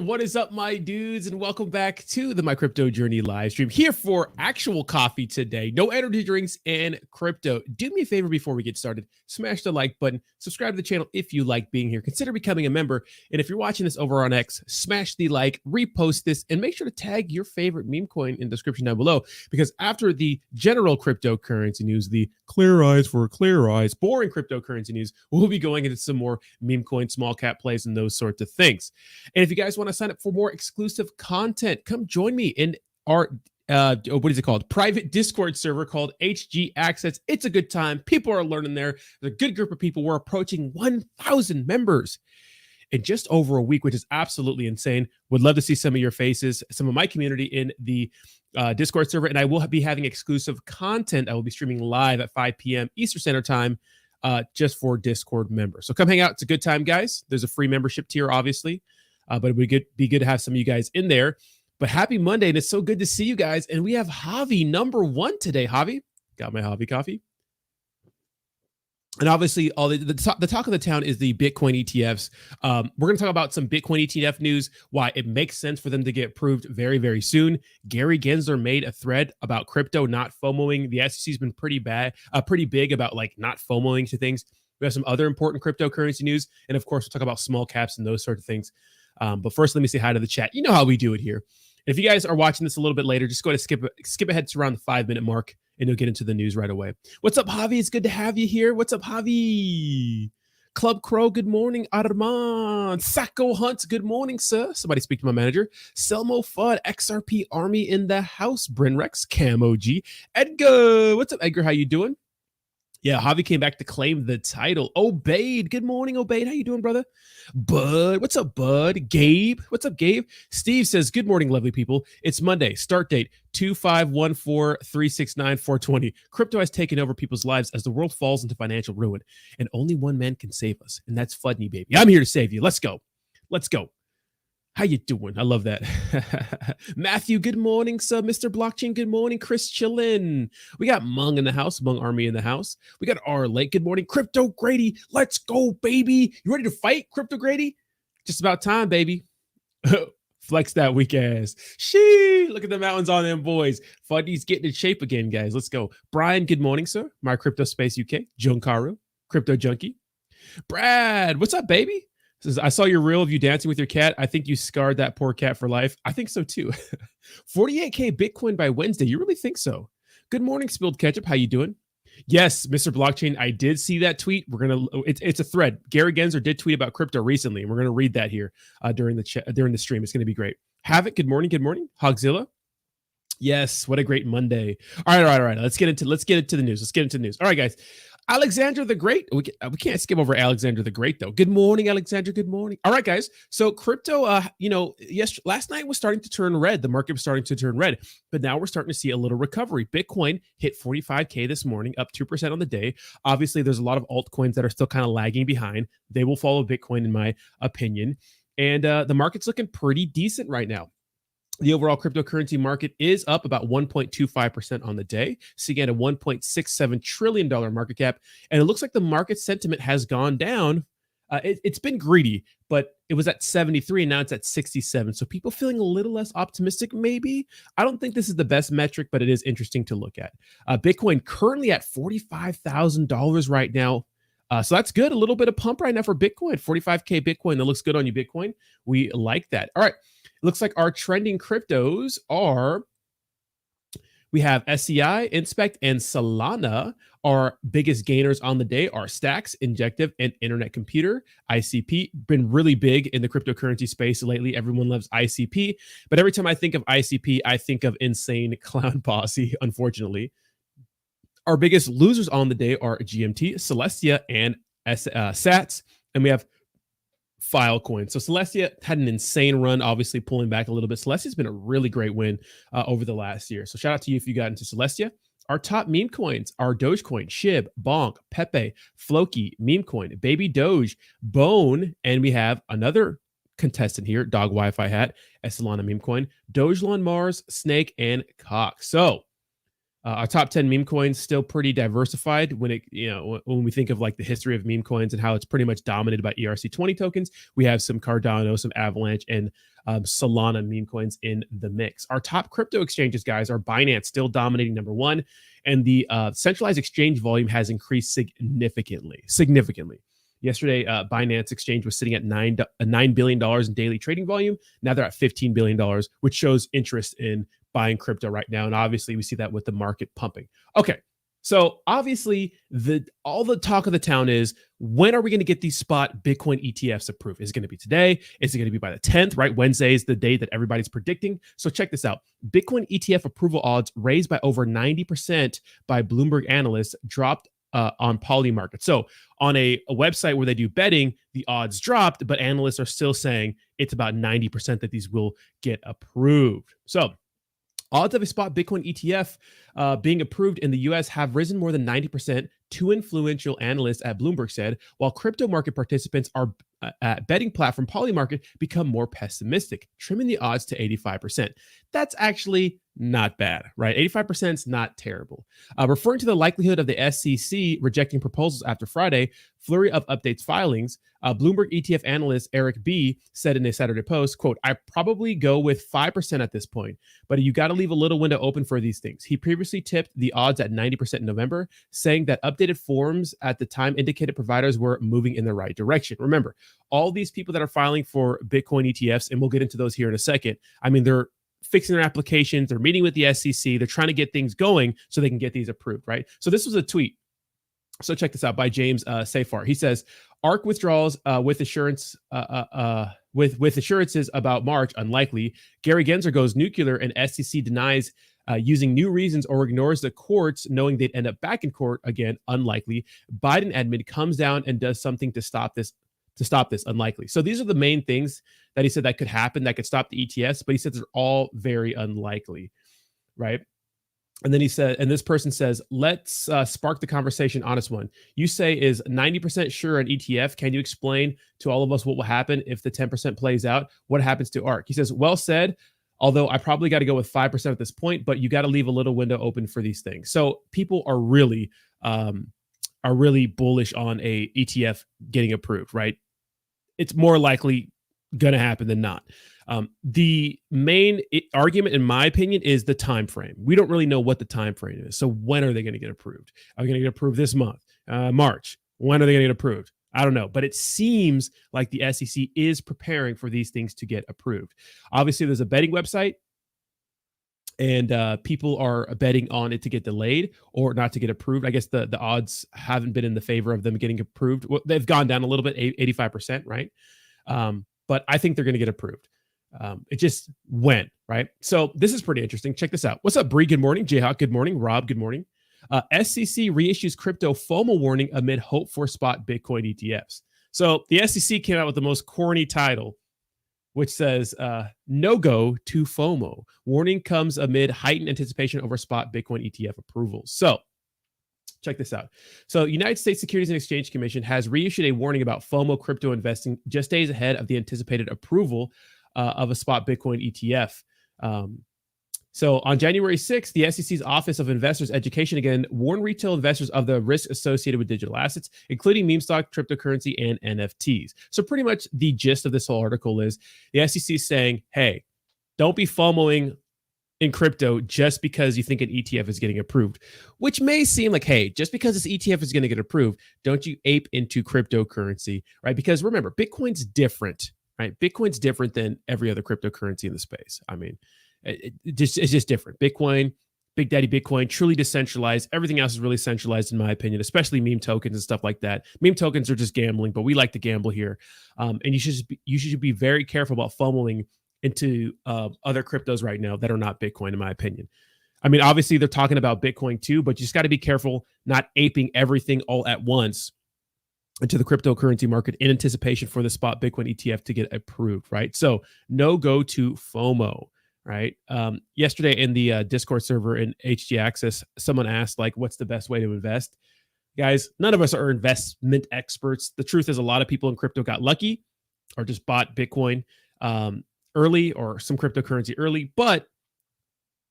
What is up, my dudes, and welcome back to the My Crypto Journey live stream. Here for actual coffee today. No energy drinks and crypto. Do me a favor before we get started. Smash the like button. Subscribe to the channel if you like being here. Consider becoming a member. And if you're watching this over on X, smash the like, repost this, and make sure to tag your favorite meme coin in the description down below. Because after the general cryptocurrency news, the clear eyes for clear eyes, boring cryptocurrency news, we'll be going into some more meme coin, small cap plays, and those sorts of things. And if you guys want to sign up for more exclusive content, come join me in our what is it called? Private Discord server called HG Access. It's a good time. People are learning there. There's a good group of people. We're approaching 1,000 members in just over a week, which is absolutely insane. Would love to see some of your faces, some of my community in the Discord server. And I will be having exclusive content. I will be streaming live at 5 p.m. Eastern Standard Time just for Discord members. So come hang out. It's a good time, guys. There's a free membership tier, obviously. But it would be good to have some of you guys in there. But happy Monday, and it's so good to see you guys. And we have Javi number one today. Javi, got my Javi coffee. And obviously, all the talk of the town is the Bitcoin ETFs. We're going to talk about some Bitcoin ETF news, why it makes sense for them to get approved very, very soon. Gary Gensler made a thread about crypto not FOMOing. The SEC's been pretty big about like not FOMOing to things. We have some other important cryptocurrency news. And of course, we'll talk about small caps and those sorts of things. But first, let me say hi to the chat. You know how we do it here. If you guys are watching this a little bit later, just go ahead and skip ahead to around the 5-minute mark, and you'll get into the news right away. What's up, Javi? It's good to have you here. What's up, Javi? Club Crow, good morning. Armand. Sacco Hunt, good morning, sir. Somebody speak to my manager. Selmo Fudd, XRP Army in the house. Bryn Rex, Camo G. Edgar, what's up, Edgar? How you doing? Yeah, Javi came back to claim the title. Obaid, good morning, Obaid. How you doing, brother? Bud, what's up, Bud? Gabe, what's up, Gabe? Steve says, good morning, lovely people. It's Monday. Start date 2514369420. Crypto has taken over people's lives as the world falls into financial ruin, and only one man can save us, and that's Fudney, baby. I'm here to save you. Let's go. Let's go. How you doing? I love that. Matthew, good morning, sir. Mr. Blockchain, good morning. Chris chillin'. We got Mung in the house, Mung Army in the house. We got R Lake, good morning. Crypto Grady, let's go, baby. You ready to fight, Crypto Grady? Just about time, baby. Flex that weak ass. Shee, look at the mountains on them, boys. Fuddy's getting in shape again, guys. Let's go. Brian, good morning, sir. My Crypto Space UK. Junkaru, Crypto Junkie. Brad, what's up, baby? Says, I saw your reel of you dancing with your cat. I think you scarred that poor cat for life. I think so too. 48K Bitcoin by Wednesday. You really think so? Good morning, Spilled Ketchup. How you doing? Yes, Mr. Blockchain. I did see that tweet. It's a thread. Gary Gensler did tweet about crypto recently, and we're gonna read that here during the stream. It's gonna be great. Havoc. Good morning. Good morning. Hogzilla. Yes. What a great Monday. All right. Let's get into the news. All right, guys. Alexander the Great. We can't skip over Alexander the Great, though. Good morning, Alexander. Good morning. All right, guys. So crypto, last night was starting to turn red. The market was starting to turn red, but now we're starting to see a little recovery. Bitcoin hit 45K this morning, up 2% on the day. Obviously, there's a lot of altcoins that are still kind of lagging behind. They will follow Bitcoin, in my opinion. And the market's looking pretty decent right now. The overall cryptocurrency market is up about 1.25% on the day, sitting at a $1.67 trillion market cap. And it looks like the market sentiment has gone down. It's been greedy, but it was at 73 and now it's at 67. So people feeling a little less optimistic, maybe. I don't think this is the best metric, but it is interesting to look at. Bitcoin currently at $45,000 right now. So that's good. A little bit of pump right now for Bitcoin. 45K Bitcoin. That looks good on you, Bitcoin. We like that. All right. It looks like our trending cryptos are, we have SCI, Inspect, and Solana. Our biggest gainers on the day are Stacks, Injective, and Internet Computer. ICP, been really big in the cryptocurrency space lately. Everyone loves ICP. But every time I think of ICP, I think of Insane Clown Posse, unfortunately. Our biggest losers on the day are GMT, Celestia, and Sats. And we have Filecoin. So Celestia had an insane run, obviously pulling back a little bit. Celestia's been a really great win over the last year. So shout out to you if you got into Celestia. Our top meme coins are Dogecoin, SHIB, BONK, Pepe, Floki, Memecoin, Baby Doge, Bone, and we have another contestant here, Dog Wi-Fi Hat, Solana Memecoin, Dogelon Mars, Snake, and Cox. So Our top 10 meme coins still pretty diversified when when we think of like the history of meme coins and how it's pretty much dominated by ERC20 tokens. We have some Cardano, some Avalanche, and Solana meme coins in the mix. Our top crypto exchanges, guys, are Binance still dominating number one, and the centralized exchange volume has increased significantly. Yesterday, Binance Exchange was sitting at $9 billion in daily trading volume. Now they're at $15 billion, which shows interest in buying crypto right now. And obviously, we see that with the market pumping. Okay, so obviously, all the talk of the town is, when are we going to get these spot Bitcoin ETFs approved? Is it going to be today? Is it going to be by the 10th, right? Wednesday is the day that everybody's predicting. So check this out. Bitcoin ETF approval odds raised by over 90% by Bloomberg analysts dropped on Polymarket. So on a website where they do betting, the odds dropped, but analysts are still saying it's about 90% that these will get approved. So odds of a spot Bitcoin ETF being approved in the US have risen more than 90%, two influential analysts at Bloomberg said, while crypto market participants are at betting platform Polymarket become more pessimistic, trimming the odds to 85%. That's actually not bad, right? 85% is not terrible. Referring to the likelihood of the SEC rejecting proposals after Friday, flurry of updates filings, Bloomberg ETF analyst Eric B. said in a Saturday Post, quote, I probably go with 5% at this point, but you got to leave a little window open for these things. He previously tipped the odds at 90% in November, saying that updated forms at the time indicated providers were moving in the right direction. Remember, all these people that are filing for Bitcoin ETFs, and we'll get into those here in a second, I mean, they're fixing their applications, they're meeting with the SEC, they're trying to get things going so they can get these approved, right? So this was a tweet. So check this out by James Safar. He says, ARK withdrawals with assurances about March unlikely. Gary Gensler goes nuclear, and SEC denies using new reasons or ignores the courts, knowing they'd end up back in court again, unlikely. Biden admin comes down and does something to stop this. Unlikely. So these are the main things that he said that could happen, that could stop the ETFs, but he said they're all very unlikely, right? And then he said, and this person says, let's spark the conversation, honest one. You say is 90% sure an ETF. Can you explain to all of us what will happen if the 10% plays out? What happens to ARK? He says, well said, although I probably got to go with 5% at this point, but you got to leave a little window open for these things. So people are really bullish on a ETF getting approved, right? It's more likely going to happen than not. The main argument, in my opinion, is the time frame. We don't really know what the time frame is. So when are they going to get approved? Are they going to get approved this month? March? When are they going to get approved? I don't know. But it seems like the SEC is preparing for these things to get approved. Obviously, there's a betting website, and people are betting on it to get delayed or not to get approved. I guess the odds haven't been in the favor of them getting approved. Well, they've gone down a little bit, 85%, right? But I think they're going to get approved. It just went, right? So this is pretty interesting. Check this out. What's up, Bree? Good morning. Jayhawk, good morning. Rob, good morning. SEC reissues crypto FOMO warning amid hope for spot Bitcoin ETFs. So the SEC came out with the most corny title, which says, no go to FOMO. Warning comes amid heightened anticipation over spot Bitcoin ETF approvals. So check this out. So United States Securities and Exchange Commission has reissued a warning about FOMO crypto investing just days ahead of the anticipated approval of a spot Bitcoin ETF. So on January 6th, the SEC's Office of Investors Education again warned retail investors of the risk associated with digital assets, including meme stock, cryptocurrency, and NFTs. So pretty much the gist of this whole article is the SEC is saying, hey, don't be FOMOing in crypto just because you think an ETF is getting approved, which may seem like, hey, just because this ETF is going to get approved, don't you ape into cryptocurrency, right? Because remember, Bitcoin's different, right? Bitcoin's different than every other cryptocurrency in the space. I mean, it's just different. Bitcoin, Big Daddy Bitcoin, truly decentralized. Everything else is really centralized, in my opinion, especially meme tokens and stuff like that. Meme tokens are just gambling, but we like to gamble here. And you should be very careful about FOMOing into other cryptos right now that are not Bitcoin, in my opinion. I mean, obviously they're talking about Bitcoin too, but you just got to be careful not aping everything all at once into the cryptocurrency market in anticipation for the spot Bitcoin ETF to get approved, right? So no go to FOMO, right? Yesterday in the Discord server in HG Access, someone asked, like, what's the best way to invest? Guys, none of us are investment experts. The truth is a lot of people in crypto got lucky or just bought Bitcoin early or some cryptocurrency early, but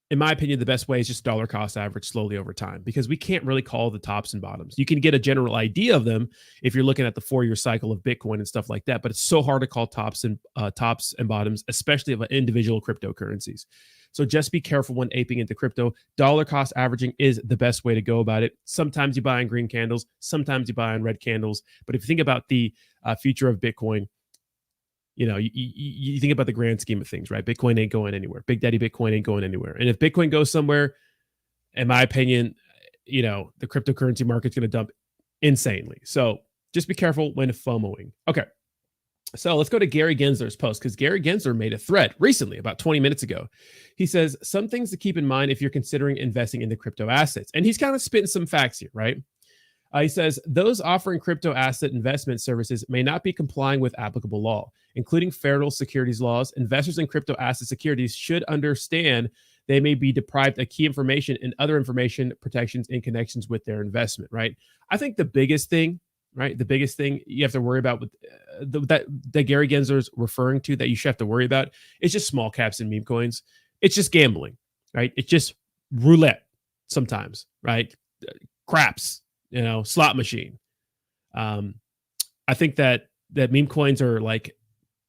in my opinion, the best way is just dollar cost average slowly over time, because we can't really call the tops and bottoms. You can get a general idea of them if you're looking at the 4-year cycle of Bitcoin and stuff like that, but it's so hard to call tops and bottoms, especially of individual cryptocurrencies. So just be careful when aping into crypto. Dollar cost averaging is the best way to go about it. Sometimes you buy on green candles, sometimes you buy on red candles. But if you think about the future of Bitcoin, you think about the grand scheme of things, right? Bitcoin ain't going anywhere. Big Daddy Bitcoin ain't going anywhere. And if Bitcoin goes somewhere, in my opinion, the cryptocurrency market's going to dump insanely. So just be careful when FOMOing. Okay. So let's go to Gary Gensler's post, because Gary Gensler made a thread recently, about 20 minutes ago. He says, some things to keep in mind if you're considering investing into crypto assets. And he's kind of spitting some facts here, right? He says, those offering crypto asset investment services may not be complying with applicable law, including federal securities laws. Investors in crypto asset securities should understand they may be deprived of key information and other information protections in connections with their investment, right? I think the biggest thing, right, the biggest thing you have to worry about with that Gary Gensler's referring to, that you should have to worry about, is just small caps and meme coins. It's just gambling, right? It's just roulette sometimes, right? Craps. Slot machine. I think that meme coins are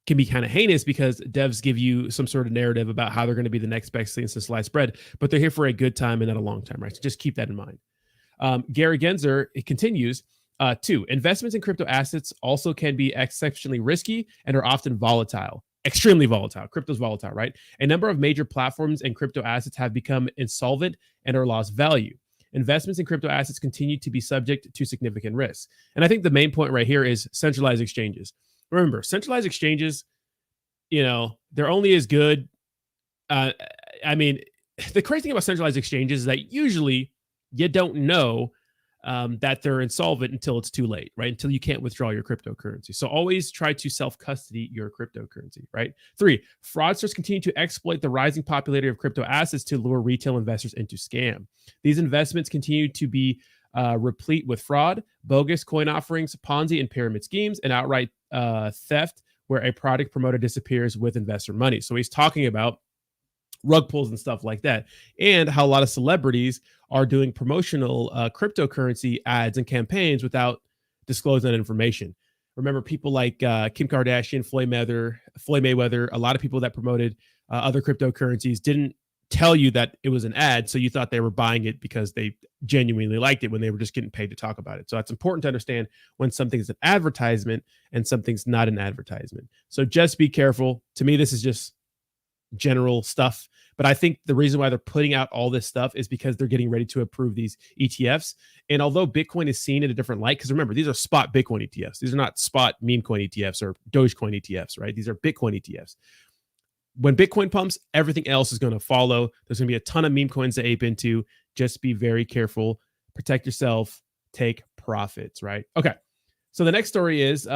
can be kind of heinous because devs give you some sort of narrative about how they're going to be the next best thing since sliced bread, but they're here for a good time and not a long time, right? So just keep that in mind. Gary Gensler, it continues, 2, investments in crypto assets also can be exceptionally risky and are often volatile. Extremely volatile. Crypto's volatile, right? A number of major platforms and crypto assets have become insolvent and are lost value. Investments in crypto assets continue to be subject to significant risks. And I think the main point right here is centralized exchanges. Remember, centralized exchanges, they're only as good. The crazy thing about centralized exchanges is that usually you don't know that they're insolvent until it's too late, right? Until you can't withdraw your cryptocurrency. So always try to self-custody your cryptocurrency, right? 3, fraudsters continue to exploit the rising popularity of crypto assets to lure retail investors into scam. These investments continue to be replete with fraud, bogus coin offerings, Ponzi and pyramid schemes, and outright theft, where a product promoter disappears with investor money. So he's talking about rug pulls and stuff like that, and how a lot of celebrities are doing promotional cryptocurrency ads and campaigns without disclosing that information. Remember, people like Kim Kardashian, Floyd Mayweather, a lot of people that promoted other cryptocurrencies didn't tell you that it was an ad, so you thought they were buying it because they genuinely liked it when they were just getting paid to talk about it. So it's important to understand when something's an advertisement and something's not an advertisement. So just be careful. To me, this is just general stuff, but I think the reason why they're putting out all this stuff is because they're getting ready to approve these ETFs. And although Bitcoin is seen in a different light, because remember, these are spot Bitcoin ETFs. These are not spot meme coin ETFs or Dogecoin ETFs, right? These are Bitcoin ETFs. When Bitcoin pumps, everything else is going to follow. There's going to be a ton of meme coins to ape into. Just be very careful, protect yourself, take profits, right? Okay. So the next story is,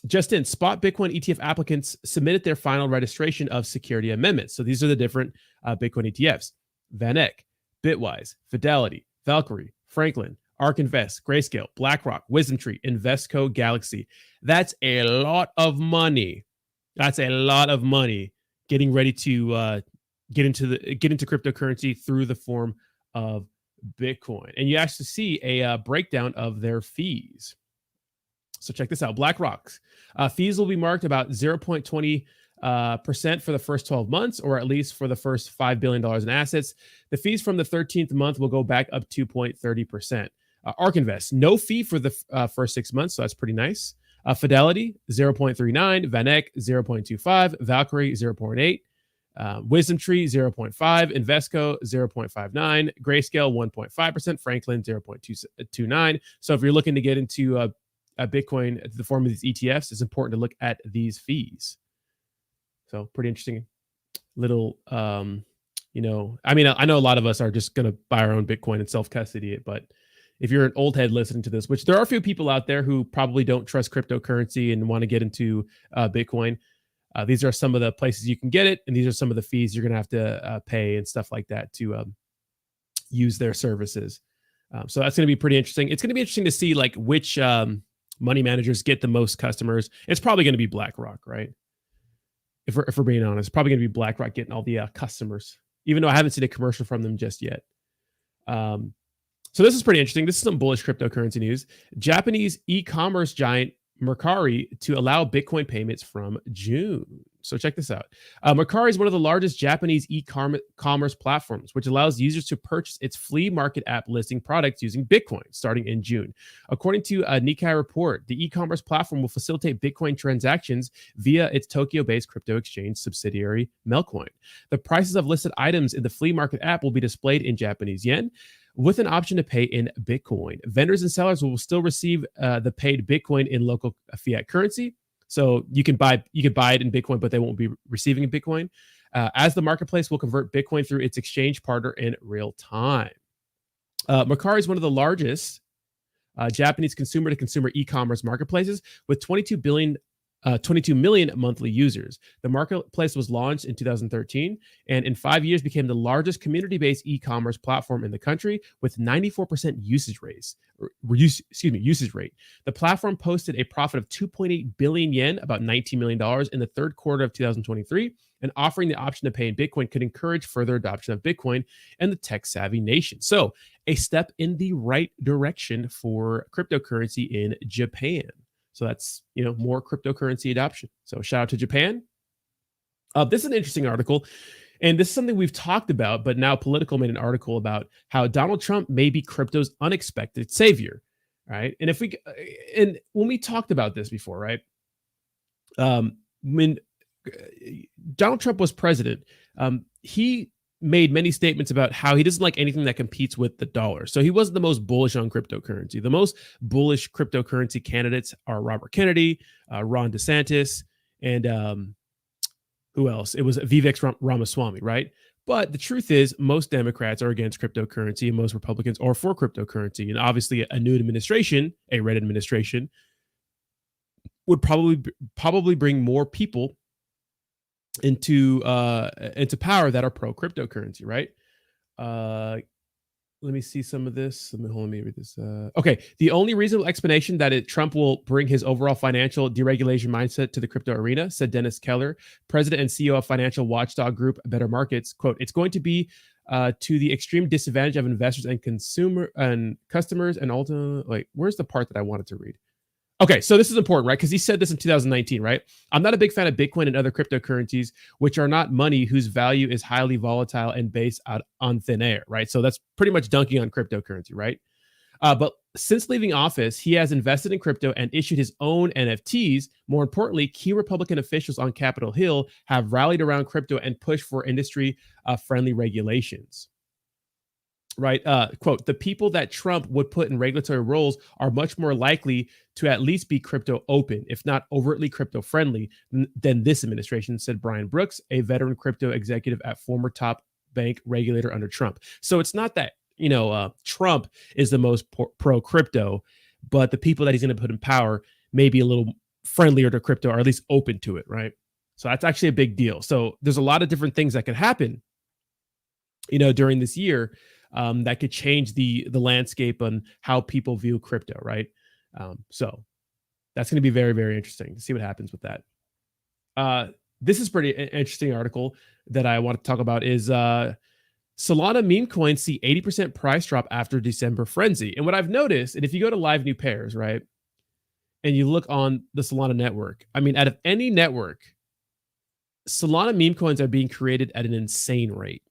just in, spot Bitcoin ETF applicants submitted their final registration of security amendments. So these are the different Bitcoin ETFs: VanEck, Bitwise, Fidelity, Valkyrie, Franklin, ARK Invest, Grayscale, BlackRock, WisdomTree, Invesco, Galaxy. That's a lot of money. That's a lot of money getting ready to get into cryptocurrency through the form of Bitcoin. And you actually see a breakdown of their fees. So check this out. BlackRock's fees will be marked about 0.20% for the first 12 months, or at least for the first $5 billion in assets. The fees from the 13th month will go back up 2.30%. ARK Invest, no fee for the first 6 months, so that's pretty nice. Fidelity, 0.39. VanEck, 0.25. Valkyrie, 0.8. WisdomTree, 0.5. Invesco, 0.59. Grayscale, 1.5%. Franklin, 0.29. So if you're looking to get into Bitcoin, the form of these ETFs, it's important to look at these fees. So pretty interesting little, I know a lot of us are just going to buy our own Bitcoin and self-custody it. But if you're an old head listening to this, which there are a few people out there who probably don't trust cryptocurrency and want to get into Bitcoin, these are some of the places you can get it. And these are some of the fees you're going to have to pay and stuff like that to use their services. So that's going to be pretty interesting. It's going to be interesting to see which money managers get the most customers. It's probably going to be BlackRock, right? If we're being honest, probably going to be BlackRock getting all the customers. even though I haven't seen a commercial from them just yet. So this is pretty interesting. This is some bullish cryptocurrency news. Japanese e-commerce giant Mercari to allow Bitcoin payments from June. So check this out. Mercari is one of the largest Japanese e-commerce platforms, which allows users to purchase its flea market app listing products using Bitcoin starting in June. According to a Nikkei report, the e-commerce platform will facilitate Bitcoin transactions via its Tokyo-based crypto exchange subsidiary, Memecoin. The prices of listed items in the flea market app will be displayed in Japanese yen, with an option to pay in Bitcoin. Vendors and sellers will still receive the paid Bitcoin in local fiat currency. So you can buy it in Bitcoin, but they won't be receiving in Bitcoin. As the marketplace will convert Bitcoin through its exchange partner in real time. Mercari is one of the largest Japanese consumer-to-consumer e-commerce marketplaces with 22 million monthly users. The marketplace was launched in 2013 and in 5 years became the largest community-based e-commerce platform in the country with 94% usage rate. The platform posted a profit of 2.8 billion yen, about $19 million, in the third quarter of 2023, and offering the option to pay in Bitcoin could encourage further adoption of Bitcoin and the tech-savvy nation. So, a step in the right direction for cryptocurrency in Japan. So that's, more cryptocurrency adoption. So shout out to Japan. This is an interesting article. And this is something we've talked about, but now Politico made an article about how Donald Trump may be crypto's unexpected savior. Right. And when we talked about this before, right? When Donald Trump was president, he made many statements about how he doesn't like anything that competes with the dollar. So he wasn't the most bullish on cryptocurrency. The most bullish cryptocurrency candidates are Robert Kennedy, Ron DeSantis, and who else? It was Vivek Ramaswamy, right? But the truth is, most Democrats are against cryptocurrency and most Republicans are for cryptocurrency. And obviously a new administration, a red administration, would probably bring more people into power that are pro cryptocurrency, right? Let me see some of this. Let me read this. Okay, the only reasonable explanation that Trump will bring his overall financial deregulation mindset to the crypto arena, said Dennis Keller, president and CEO of financial watchdog group Better Markets. Quote, it's going to be to the extreme disadvantage of investors and customers and ultimately, where's the part that I wanted to read? Okay, so this is important, right? Because he said this in 2019, right? I'm not a big fan of Bitcoin and other cryptocurrencies, which are not money whose value is highly volatile and based out on thin air, right? So that's pretty much dunking on cryptocurrency, right? But since leaving office, he has invested in crypto and issued his own NFTs. More importantly, key Republican officials on Capitol Hill have rallied around crypto and pushed for industry-friendly regulations. Right. Quote, the people that Trump would put in regulatory roles are much more likely to at least be crypto open, if not overtly crypto friendly, than this administration, said Brian Brooks, a veteran crypto executive at former top bank regulator under Trump. So it's not that, Trump is the most pro crypto, but the people that he's going to put in power may be a little friendlier to crypto or at least open to it. Right. So that's actually a big deal. So there's a lot of different things that could happen, during this year. That could change the landscape on how people view crypto, right? So that's going to be very, very interesting to see what happens with that. This is pretty interesting article that I want to talk about is Solana Memecoins see 80% price drop after December frenzy. And what I've noticed, and if you go to live new pairs, right, and you look on the Solana network, I mean, out of any network, Solana Memecoins are being created at an insane rate.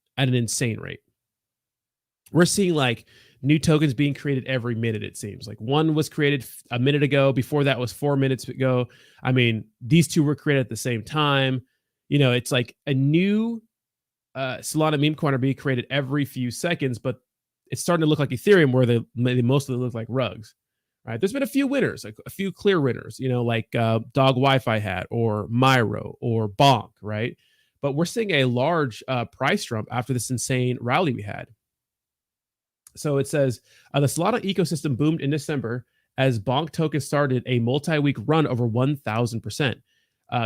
We're seeing like new tokens being created every minute, it seems. Like one was created a minute ago. Before that was 4 minutes ago. I mean, these two were created at the same time. It's like a new Solana meme coin are being created every few seconds, but it's starting to look like Ethereum where they mostly look like rugs. Right? There's been a few winners, like a few clear winners, like Dog Wi-Fi Hat or Myro or BONK, right? But we're seeing a large price jump after this insane rally we had. So it says, the Solana ecosystem boomed in December as BONK token started a multi-week run over 1,000%,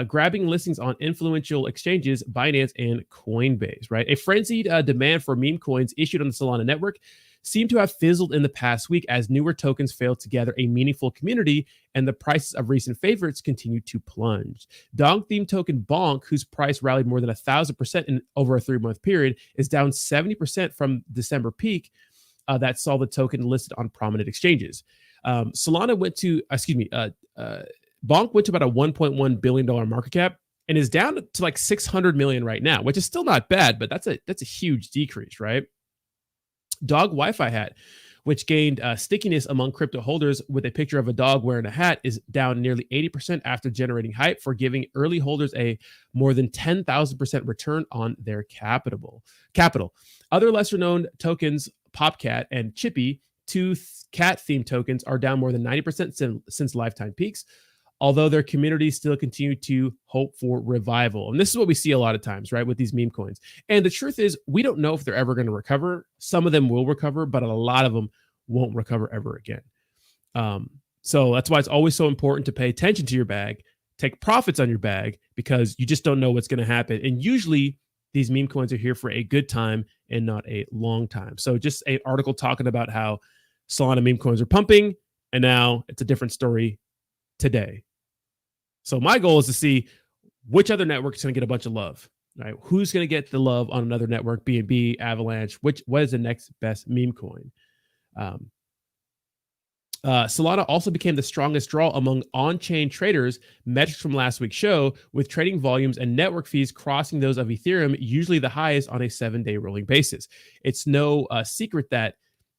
grabbing listings on influential exchanges, Binance and Coinbase, right? A frenzied demand for meme coins issued on the Solana network seem to have fizzled in the past week as newer tokens failed to gather a meaningful community and the prices of recent favorites continue to plunge. Dong theme token BONK, whose price rallied more than 1,000% in over a 3-month period, is down 70% from December peak that saw the token listed on prominent exchanges. Solana went to, BONK went to about a $1.1 billion market cap and is down to like 600 million right now, which is still not bad, but that's a huge decrease, right? Dog Wi-Fi hat, which gained stickiness among crypto holders with a picture of a dog wearing a hat, is down nearly 80% after generating hype for giving early holders a more than 10,000% return on their capital. Other lesser-known tokens, Popcat and Chippy, two cat-themed tokens, are down more than 90% since lifetime peaks, although their communities still continue to hope for revival. And this is what we see a lot of times, right, with these meme coins. And the truth is, we don't know if they're ever going to recover. Some of them will recover, but a lot of them won't recover ever again. So that's why it's always so important to pay attention to your bag, take profits on your bag, because you just don't know what's going to happen. And usually these meme coins are here for a good time and not a long time. So just an article talking about how Solana meme coins are pumping, and now it's a different story today. So my goal is to see which other network is going to get a bunch of love, right? Who's going to get the love on another network, BNB, Avalanche, what is the next best meme coin? Solana also became the strongest draw among on-chain traders, metrics from last week's show, with trading volumes and network fees crossing those of Ethereum, usually the highest on a 7-day rolling basis. It's no secret that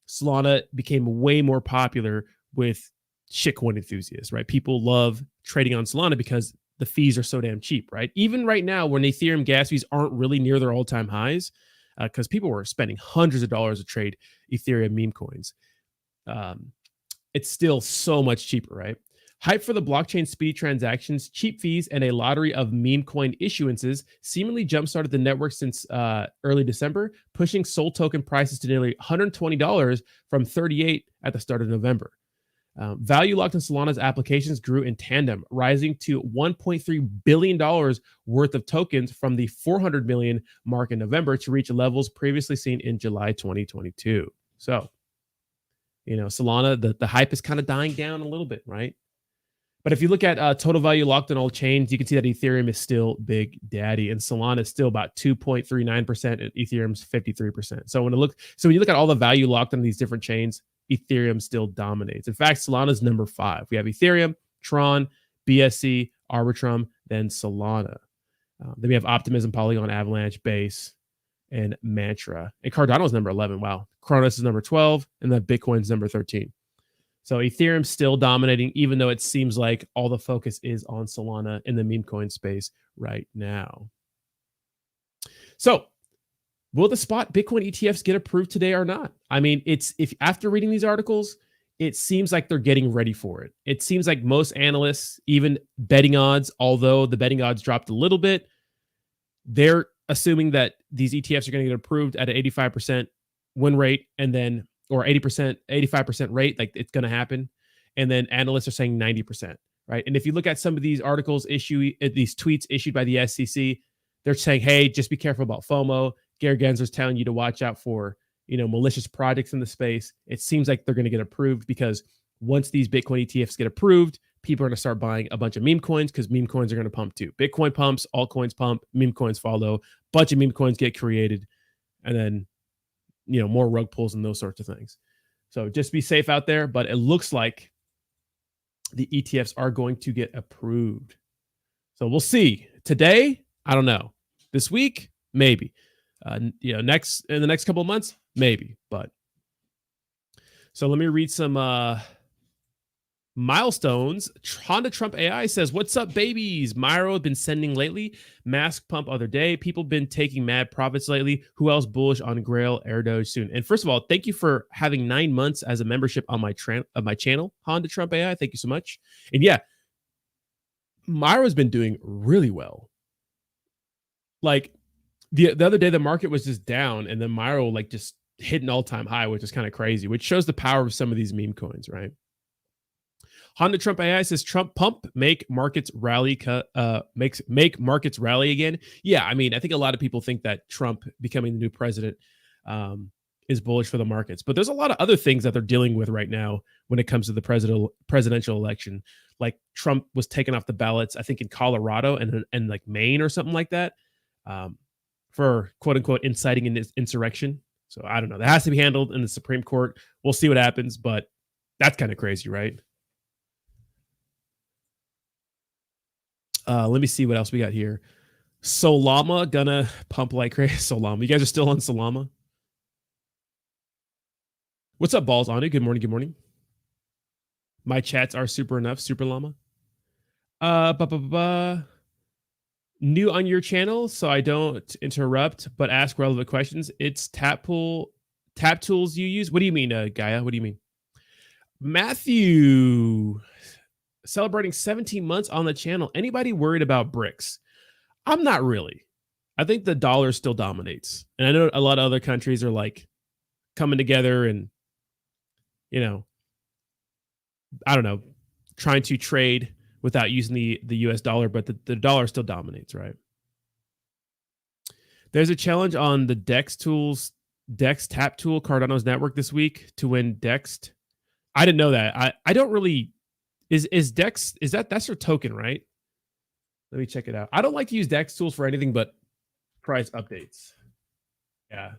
Solana became way more popular with shitcoin enthusiasts, right? People love trading on Solana because the fees are so damn cheap, right? Even right now, when Ethereum gas fees aren't really near their all-time highs, because people were spending hundreds of dollars to trade Ethereum meme coins, it's still so much cheaper, right? Hype for the blockchain speedy transactions, cheap fees, and a lottery of meme coin issuances seemingly jump-started the network since early December, pushing SOL token prices to nearly $120 from $38 at the start of November. Value locked in Solana's applications grew in tandem, rising to $1.3 billion worth of tokens from the 400 million mark in November to reach levels previously seen in July 2022. So, Solana, the hype is kind of dying down a little bit, right? But if you look at total value locked in all chains, you can see that Ethereum is still big daddy, and Solana is still about 2.39%, and Ethereum's 53%. So when you look at all the value locked on these different chains, Ethereum still dominates. In fact, Solana's number 5. We have Ethereum, Tron, BSC, Arbitrum, then Solana. Then we have Optimism, Polygon, Avalanche, Base, and Mantra. And Cardano's number 11. Wow. Kronos is number 12, and then Bitcoin's number 13. So Ethereum's still dominating, even though it seems like all the focus is on Solana in the meme coin space right now. So, will the spot Bitcoin ETFs get approved today or not? I mean, if after reading these articles, it seems like they're getting ready for it. It seems like most analysts, even betting odds, although the betting odds dropped a little bit, they're assuming that these ETFs are going to get approved at an 85% win rate, and then, or 80%, 85% rate, like it's going to happen. And then analysts are saying 90%, right? And if you look at some of these articles these tweets issued by the SEC, they're saying, hey, just be careful about FOMO. Gary Gensler's telling you to watch out for, malicious projects in the space. It seems like they're going to get approved, because once these Bitcoin ETFs get approved, people are going to start buying a bunch of meme coins, because meme coins are going to pump too. Bitcoin pumps, altcoins pump, meme coins follow. Bunch of meme coins get created, and then, more rug pulls and those sorts of things. So just be safe out there. But it looks like the ETFs are going to get approved. So we'll see. Today, I don't know. This week, maybe. In the next couple of months, maybe. But so let me read some milestones. Honda Trump AI says, "What's up, babies? Myro have been sending lately. Mask pump other day. People been taking mad profits lately. Who else bullish on Grail Air Doge soon?" And first of all, thank you for having 9 months as a membership on my channel, Honda Trump AI. Thank you so much. And yeah, Myro's been doing really well. Like the other day, the market was just down, and then Myro just hit an all-time high, which is kind of crazy, which shows the power of some of these meme coins, right? Honda Trump AI says, "Trump pump make markets rally make markets rally again." Yeah, I mean, I think a lot of people think that Trump becoming the new president is bullish for the markets. But there's a lot of other things that they're dealing with right now when it comes to the presidential election. Like Trump was taken off the ballots, I think in Colorado and like Maine or something like that, for quote unquote inciting an insurrection. So I don't know. That has to be handled in the Supreme Court. We'll see what happens, but that's kind of crazy, right? Let me see what else we got here. Solana gonna pump like crazy. Solana. You guys are still on Solana? What's up, balls on it? Good morning. Good morning. My chats are super enough. Super llama. New on your channel, so I don't interrupt, but ask relevant questions. It's tap tools you use. What do you mean, Gaia? What do you mean? Matthew, celebrating 17 months on the channel. Anybody worried about BRICS? I'm not really. I think the dollar still dominates. And I know a lot of other countries are like coming together and, I don't know, trying to trade without using the US dollar, but the dollar still dominates, right? There's a challenge on the DEX tap tool, Cardano's network this week to win DEX. I didn't know that. I don't really, is DEX, that's your token, right? Let me check it out. I don't like to use DEX tools for anything but price updates. Yeah.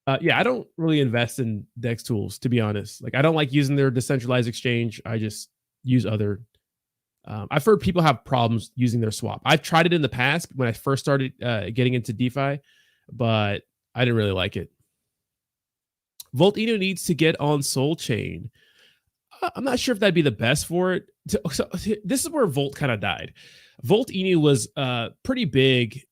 I don't really invest in DEX tools, to be honest. Like, I don't like using their decentralized exchange. I just use other. I've heard people have problems using their swap. I've tried it in the past when I first started getting into DeFi, but I didn't really like it. Volt Inu needs to get on Soul Chain. I'm not sure if that'd be the best for it. So this is where Volt kind of died. Volt Inu was pretty big,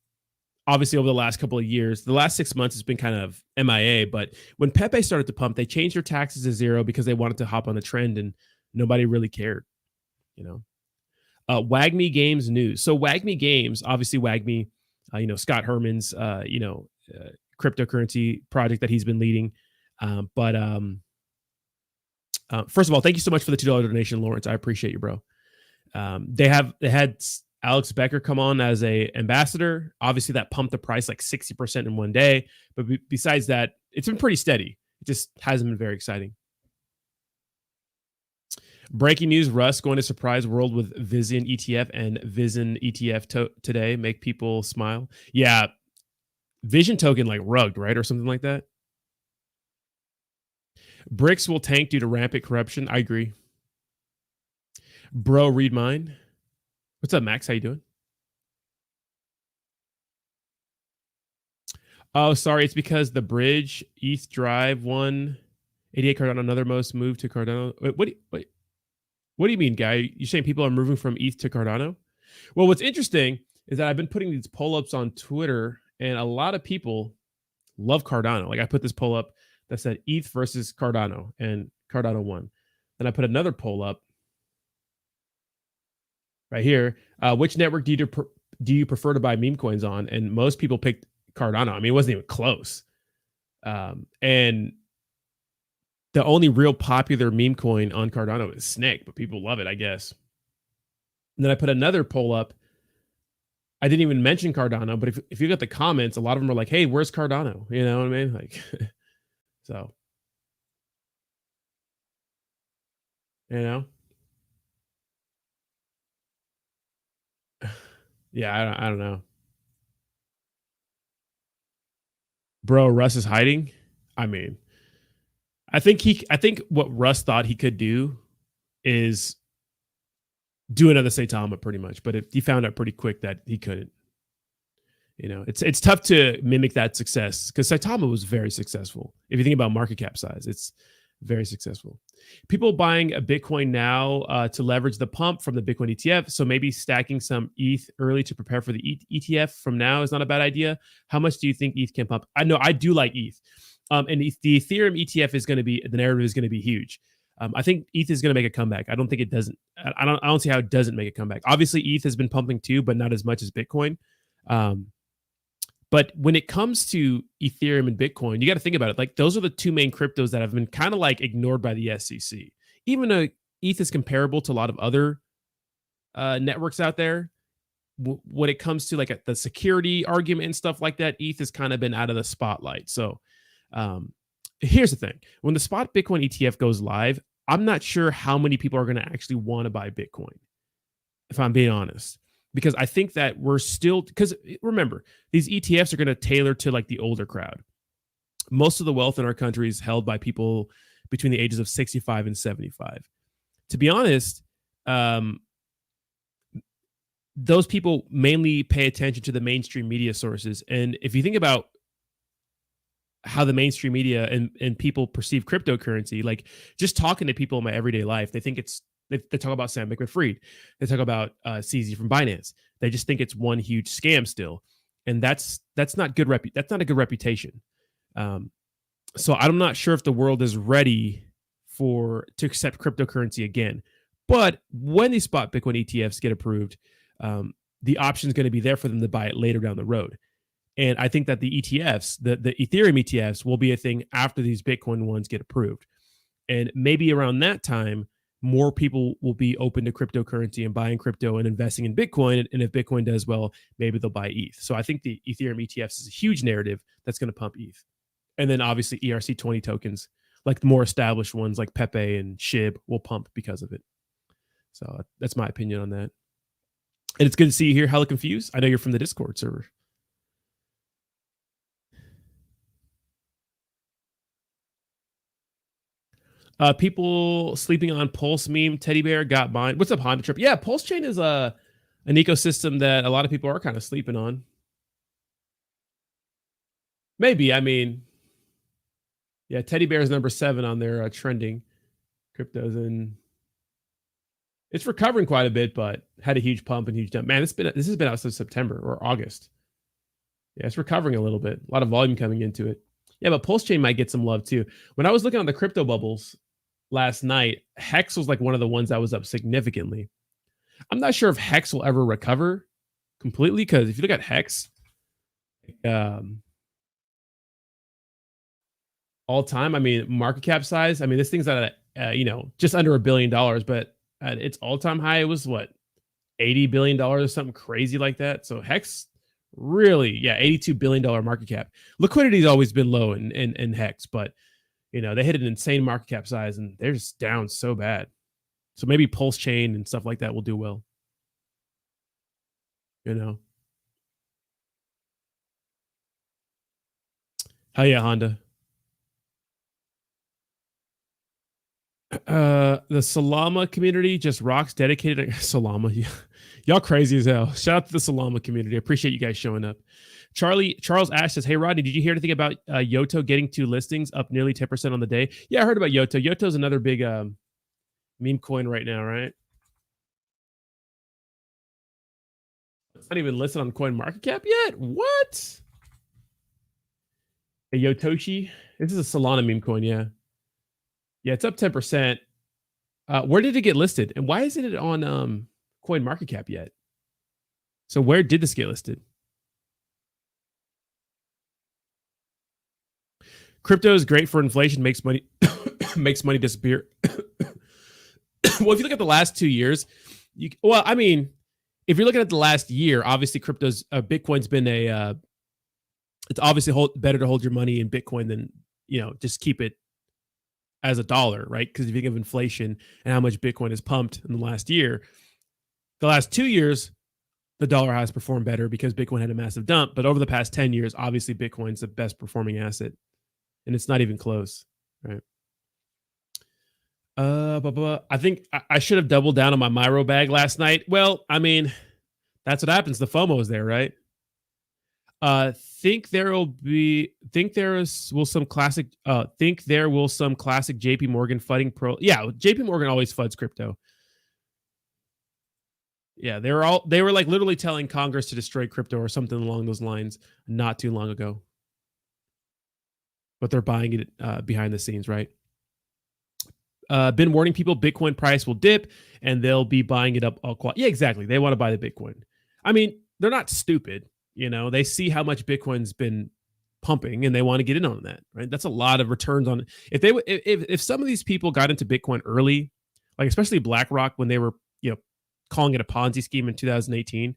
obviously, over the last couple of years. The last 6 months has been kind of MIA, but when Pepe started to pump, they changed their taxes to 0 because they wanted to hop on a trend and nobody really cared, WAGMI Games news. So WAGMI Games, obviously WAGMI, Scott Herman's, cryptocurrency project that he's been leading. First of all, thank you so much for the $2 donation, Lawrence. I appreciate you, bro. They had Alex Becker come on as a ambassador. Obviously, that pumped the price like 60% in one day. But besides that, it's been pretty steady. It just hasn't been very exciting. Breaking news: Russ going to surprise world with Vision ETF and Vision ETF today. Make people smile. Yeah, Vision token like rugged, right, or something like that. BRICS will tank due to rampant corruption. I agree. Bro, read mine. What's up, Max? How you doing? Oh, sorry. It's because the bridge ETH Drive 188 Cardano, another most moved to Cardano. Wait, what do you mean, guy? You're saying people are moving from ETH to Cardano? Well, what's interesting is that I've been putting these poll-ups on Twitter, and a lot of people love Cardano. Like, I put this poll up that said ETH versus Cardano, and Cardano won. Then I put another poll up right here. Which network do you prefer to buy meme coins on? And most people picked Cardano. I mean, it wasn't even close. And the only real popular meme coin on Cardano is Snake, but people love it, I guess. And then I put another poll up. I didn't even mention Cardano, but if you got the comments, a lot of them are like, hey, where's Cardano? You know what I mean? Like, so, yeah, I don't know. Bro, Russ is hiding. I mean, I think what Russ thought he could do is do another Saitama pretty much, but he found out pretty quick that he couldn't. It's tough to mimic that success because Saitama was very successful. If you think about market cap size, it's very successful. People buying a Bitcoin now to leverage the pump from the Bitcoin ETF. So maybe stacking some ETH early to prepare for the ETF from now is not a bad idea. How much do you think ETH can pump? I know I do like ETH. And the Ethereum ETF the narrative is going to be huge. I think ETH is going to make a comeback. I don't think it doesn't. I don't see how it doesn't make a comeback. Obviously, ETH has been pumping too, but not as much as Bitcoin. But when it comes to Ethereum and Bitcoin, you got to think about it. Like, those are the two main cryptos that have been kind of like ignored by the SEC. Even though ETH is comparable to a lot of other networks out there, when it comes to like the security argument and stuff like that, ETH has kind of been out of the spotlight. So Here's the thing. When the spot Bitcoin ETF goes live, I'm not sure how many people are going to actually want to buy Bitcoin, if I'm being honest. Because I think that we're still, because remember, these ETFs are going to tailor to like the older crowd. Most of the wealth in our country is held by people between the ages of 65 and 75. To be honest, those people mainly pay attention to the mainstream media sources. And if you think about how the mainstream media and people perceive cryptocurrency, like just talking to people in my everyday life, they think they talk about Sam Bankman-Fried, they talk about CZ from Binance. They just think it's one huge scam still, and that's not good. That's not a good reputation. So I'm not sure if the world is ready to accept cryptocurrency again. But when these spot Bitcoin ETFs get approved, the option is going to be there for them to buy it later down the road. And I think that the ETFs, the Ethereum ETFs, will be a thing after these Bitcoin ones get approved. And maybe around that time, more people will be open to cryptocurrency and buying crypto and investing in Bitcoin. And if Bitcoin does well, maybe they'll buy ETH. So I think the Ethereum ETFs is a huge narrative that's going to pump ETH. And then obviously ERC20 tokens, like the more established ones like Pepe and SHIB, will pump because of it. So that's my opinion on that. And it's good to see you here, hella confused. I know you're from the Discord server. People sleeping on Pulse meme teddy bear got mine. What's up, Honda Trip? Yeah, Pulse Chain is an ecosystem that a lot of people are kind of sleeping on. Maybe. I mean, yeah, teddy bear is number 7 on their trending cryptos, and it's recovering quite a bit, but had a huge pump and huge dump. Man, this has been out since September or August. Yeah, it's recovering a little bit. A lot of volume coming into it. Yeah, but Pulse Chain might get some love too. When I was looking on the crypto bubbles last night, Hex was like one of the ones that was up significantly. I'm not sure if Hex will ever recover completely, because if you look at Hex, all time, I mean, market cap size, I mean, this thing's at just under $1 billion, but at its all-time high, it was what, $80 billion or something crazy like that. So Hex really, $82 billion market cap. Liquidity's always been low in Hex, but they hit an insane market cap size and they're just down so bad. So maybe Pulse Chain and stuff like that will do well. Hell yeah, Honda. The Solana community just rocks. Dedicated to Solana. Y'all crazy as hell. Shout out to the Solana community. I appreciate you guys showing up. Charles Ash says, hey, Rodney, did you hear anything about Yoto getting 2 listings, up nearly 10% on the day? Yeah, I heard about Yoto. Yoto's another big meme coin right now, right? It's not even listed on CoinMarketCap yet? What? A Yotoshi? This is a Solana meme coin, yeah. Yeah, it's up 10%. Where did it get listed? And why isn't it on CoinMarketCap yet? So where did this get listed? Crypto is great for inflation, makes money makes money disappear. Well, if you look at the last 2 years, if you're looking at the last year, obviously Bitcoin's been it's obviously better to hold your money in Bitcoin than, just keep it as a dollar, right? Because if you think of inflation and how much Bitcoin has pumped in the last year, the last 2 years, the dollar has performed better because Bitcoin had a massive dump. But over the past 10 years, obviously Bitcoin's the best performing asset, and it's not even close, right? I think I should have doubled down on my Myro bag last night. Well, I mean, that's what happens. The FOMO is there, right? Think there will some classic JP Morgan fudding pro. Yeah, JP Morgan always fuds crypto. Yeah, they were like literally telling Congress to destroy crypto or something along those lines not too long ago. But they're buying it behind the scenes, right? Been warning people Bitcoin price will dip and they'll be buying it up all yeah, exactly. They want to buy the Bitcoin. I mean, they're not stupid. They see how much Bitcoin's been pumping and they want to get in on that, right? That's a lot of returns on it. If some of these people got into Bitcoin early, like especially BlackRock when they were, calling it a Ponzi scheme in 2018,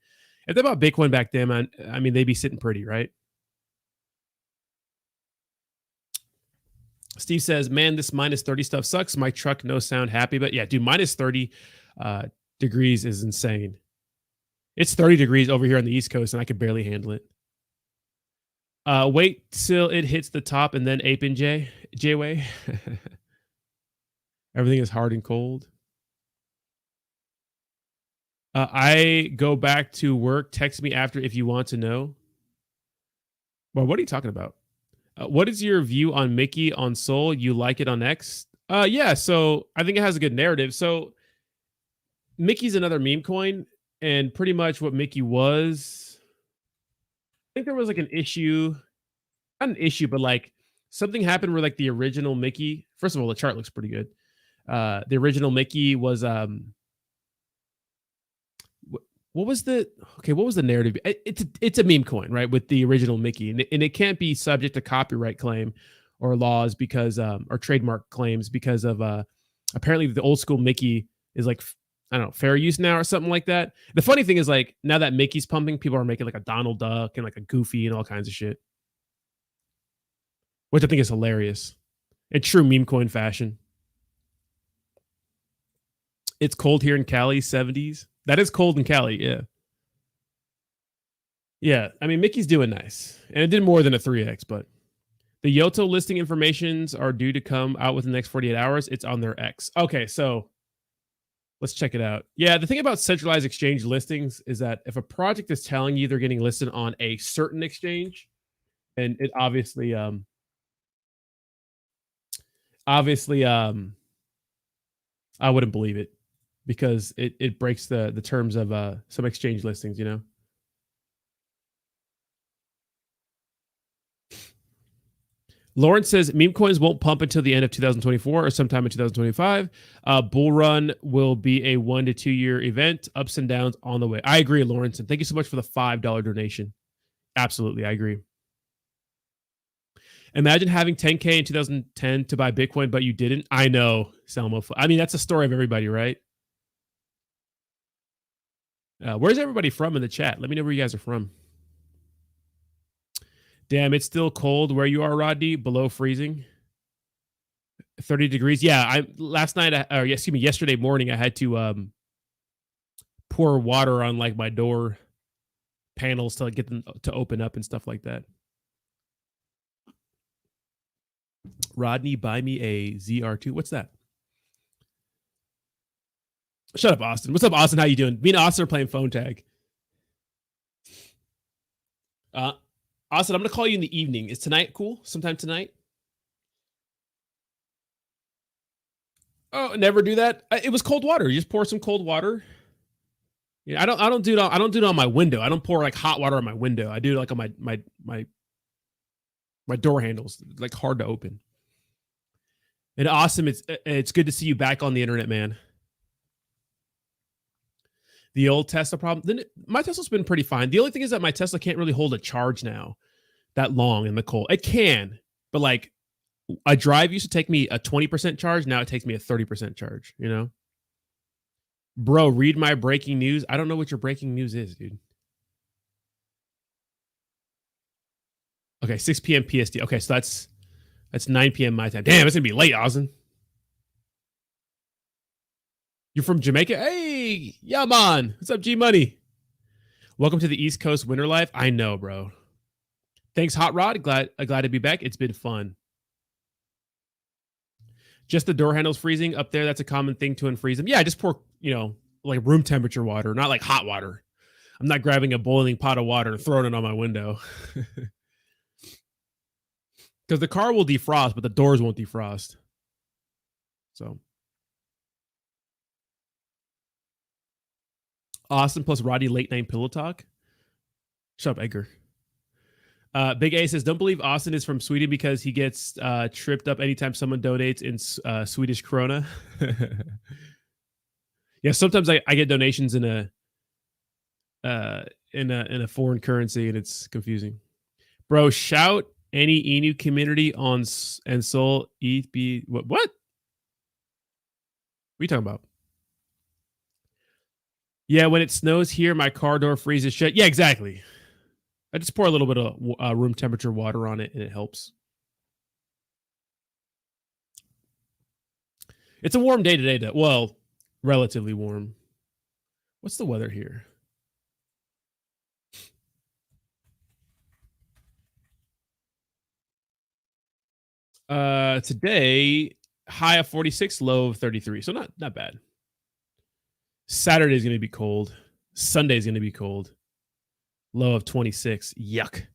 if they bought Bitcoin back then, I mean, they'd be sitting pretty, right? Steve says, man, this minus 30 stuff sucks. My truck, no sound happy. But yeah, dude, minus 30 degrees is insane. It's 30 degrees over here on the East Coast, and I could barely handle it. Wait till it hits the top and then ape in J-Way. Everything is hard and cold. I go back to work. Text me after if you want to know. Well, what are you talking about? What is your view on Mickey on Sol? You like it on X? Yeah, so I think it has a good narrative. So Mickey's another meme coin, and pretty much what Mickey was, I think there was like an issue, not an issue, but like something happened where like the original Mickey, first of all, the chart looks pretty good. The original Mickey was what was the narrative? It's a meme coin, right? With the original Mickey, and it can't be subject to copyright claim or laws because or trademark claims because of apparently the old school Mickey is like, I don't know, fair use now or something like that. The funny thing is, like, now that Mickey's pumping, people are making like a Donald Duck and like a Goofy and all kinds of shit, which I think is hilarious in true meme coin fashion. It's cold here in Cali, 70s. That is cold in Cali, yeah. Yeah, I mean, Mickey's doing nice. And it did more than a 3x, but the Yoto listing informations are due to come out within the next 48 hours. It's on their X. Okay, so let's check it out. Yeah, the thing about centralized exchange listings is that if a project is telling you they're getting listed on a certain exchange, and it obviously I wouldn't believe it because it breaks the terms of some exchange listings, you know. Lawrence says meme coins won't pump until the end of 2024 or sometime in 2025. Bull run will be a 1 to 2 year event, ups and downs on the way. I agree, Lawrence, and thank you so much for the $5 donation. Absolutely, I agree. Imagine having 10K in 2010 to buy Bitcoin, but you didn't. I know, Selma. I mean, that's a story of everybody, right? Where's everybody from in the chat? Let me know where you guys are from. Damn, it's still cold where you are, Rodney. Below freezing. 30 degrees. Yeah, yesterday morning, I had to pour water on like my door panels to get them to open up and stuff like that. Rodney, buy me a ZR2. What's that? Shut up, Austin. What's up, Austin? How you doing? Me and Austin are playing phone tag. Austin, I'm gonna call you in the evening. Is tonight cool? Sometime tonight? Oh, never do that. It was cold water. You just pour some cold water. Yeah, I don't do it on my window. I don't pour like hot water on my window. I do it like on my door handles, like hard to open. And awesome. It's good to see you back on the internet, man. The old Tesla problem. Then my Tesla's been pretty fine. The only thing is that my Tesla can't really hold a charge now that long in the cold. It can, but like a drive used to take me a 20% charge. Now it takes me a 30% charge, you know? Bro, read my breaking news. I don't know what your breaking news is, dude. Okay, 6 p.m. PST. Okay, so that's 9 p.m. my time. Damn, it's gonna be late, Austin. You're from Jamaica? Hey, yeah, man. What's up, G Money? Welcome to the East Coast winter life. I know, bro. Thanks, Hot Rod. Glad to be back. It's been fun. Just the door handles freezing up there. That's a common thing to unfreeze them. Yeah, just pour, like room temperature water, not like hot water. I'm not grabbing a boiling pot of water and throwing it on my window. Because the car will defrost, but the doors won't defrost. So. Austin plus Roddy late night pillow talk. Shut up, Edgar. Big A says, don't believe Austin is from Sweden because he gets tripped up anytime someone donates in Swedish krona. Yeah, sometimes I get donations in a foreign currency and it's confusing. Bro, shout any Inu community on and Sol ETH be what? What are you talking about? Yeah, when it snows here, my car door freezes shut. Yeah, exactly. I just pour a little bit of room temperature water on it and it helps. It's a warm day today, though. Well, relatively warm. What's the weather here? Today, high of 46, low of 33. So not bad. Saturday's going to be cold. Sunday's going to be cold. Low of 26. Yuck.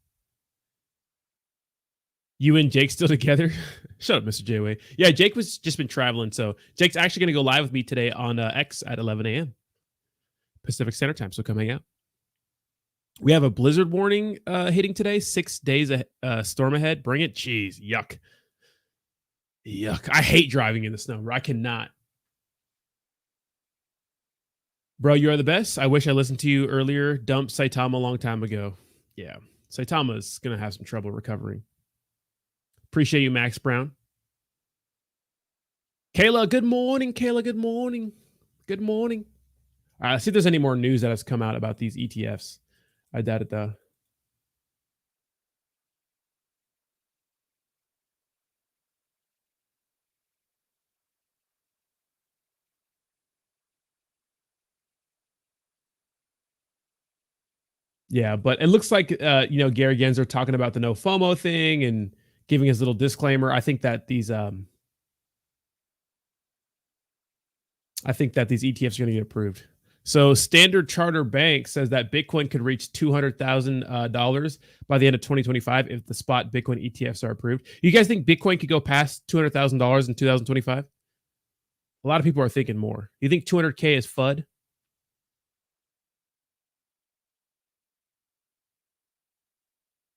You and Jake still together? Shut up, Mr. J-Way. Yeah, Jake was just been traveling. So Jake's actually going to go live with me today on X at 11 a.m. Pacific Standard Time. So come hang out. We have a blizzard warning hitting today. 6 days storm ahead. Bring it. Jeez, yuck. Yuck. I hate driving in the snow. I cannot. Bro, you are the best. I wish I listened to you earlier. Dumped Saitama a long time ago. Yeah, Saitama's going to have some trouble recovering. Appreciate you, Max Brown. Kayla, good morning. Kayla, good morning. Good morning. All right, let's see if there's any more news that has come out about these ETFs. I doubt it, though. Yeah, but it looks like Gary Gensler talking about the no FOMO thing and giving his little disclaimer. I think that these ETFs are going to get approved. So Standard Charter Bank says that Bitcoin could reach $200,000 by the end of 2025 if the spot Bitcoin ETFs are approved. You guys think Bitcoin could go past $200,000 in 2025? A lot of people are thinking more. You think 200K is FUD?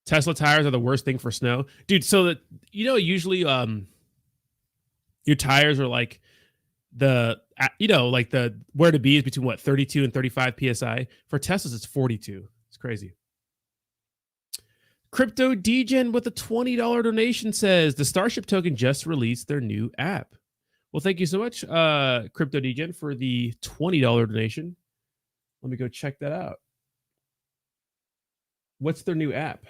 Tesla tires are the worst thing for snow, dude. So that usually your tires are like the where to be is between what 32 and 35 psi. For Teslas, it's 42. It's crazy. Crypto Degen with a $20 donation says the Starship token just released their new app. Well, thank you so much, Crypto Degen, for the $20 donation. Let me go check that out. What's their new app?